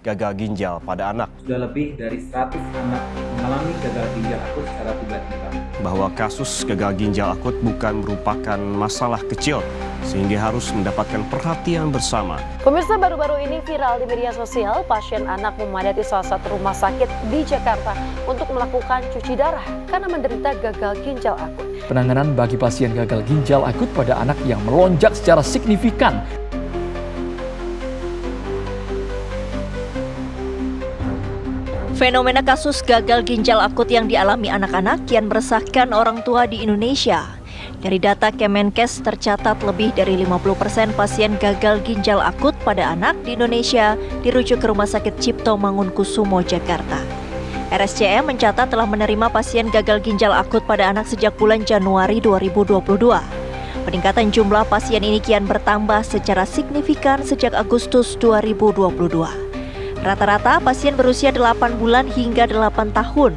gagal ginjal pada anak. Sudah lebih dari 100 anak mengalami gagal ginjal akut secara tiba-tiba. Bahwa kasus gagal ginjal akut bukan merupakan masalah kecil, sehingga harus mendapatkan perhatian bersama. Pemirsa, baru-baru ini viral di media sosial, pasien anak memadati salah satu rumah sakit di Jakarta untuk melakukan cuci darah karena menderita gagal ginjal akut. Penanganan bagi pasien gagal ginjal akut pada anak yang melonjak secara signifikan. Fenomena kasus gagal ginjal akut yang dialami anak-anak kian meresahkan orang tua di Indonesia. Dari data Kemenkes tercatat lebih dari 50% pasien gagal ginjal akut pada anak di Indonesia dirujuk ke Rumah Sakit Cipto Mangunkusumo, Jakarta. RSCM mencatat telah menerima pasien gagal ginjal akut pada anak sejak bulan Januari 2022. Peningkatan jumlah pasien ini kian bertambah secara signifikan sejak Agustus 2022. Rata-rata pasien berusia 8 bulan hingga 8 tahun.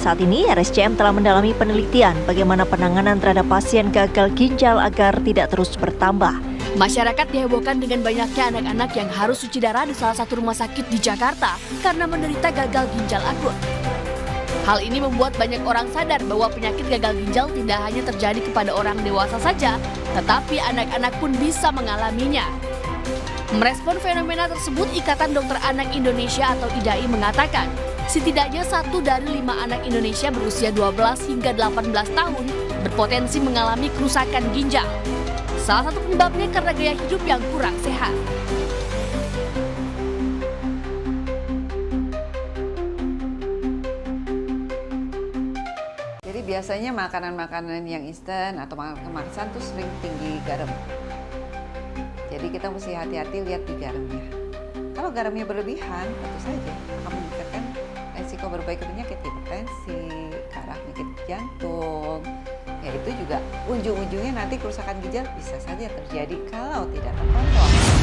Saat ini RSCM telah mendalami penelitian bagaimana penanganan terhadap pasien gagal ginjal agar tidak terus bertambah. Masyarakat dihebohkan dengan banyaknya anak-anak yang harus cuci darah di salah satu rumah sakit di Jakarta karena menderita gagal ginjal akut. Hal ini membuat banyak orang sadar bahwa penyakit gagal ginjal tidak hanya terjadi kepada orang dewasa saja, tetapi anak-anak pun bisa mengalaminya. Merespon fenomena tersebut, Ikatan Dokter Anak Indonesia atau IDAI mengatakan, setidaknya 1 dari 5 anak Indonesia berusia 12 hingga 18 tahun berpotensi mengalami kerusakan ginjal. Salah satu penyebabnya karena gaya hidup yang kurang sehat. Jadi biasanya makanan-makanan yang instan atau makanan kemasan tuh sering tinggi garam. Jadi kita mesti hati-hati lihat di garamnya. Kalau garamnya berlebihan, tentu saja akan meningkatkan risiko berbagai penyakit hipertensi, ke arah penyakit jantung. Ya itu juga ujung-ujungnya nanti kerusakan ginjal bisa saja terjadi kalau tidak terkontrol.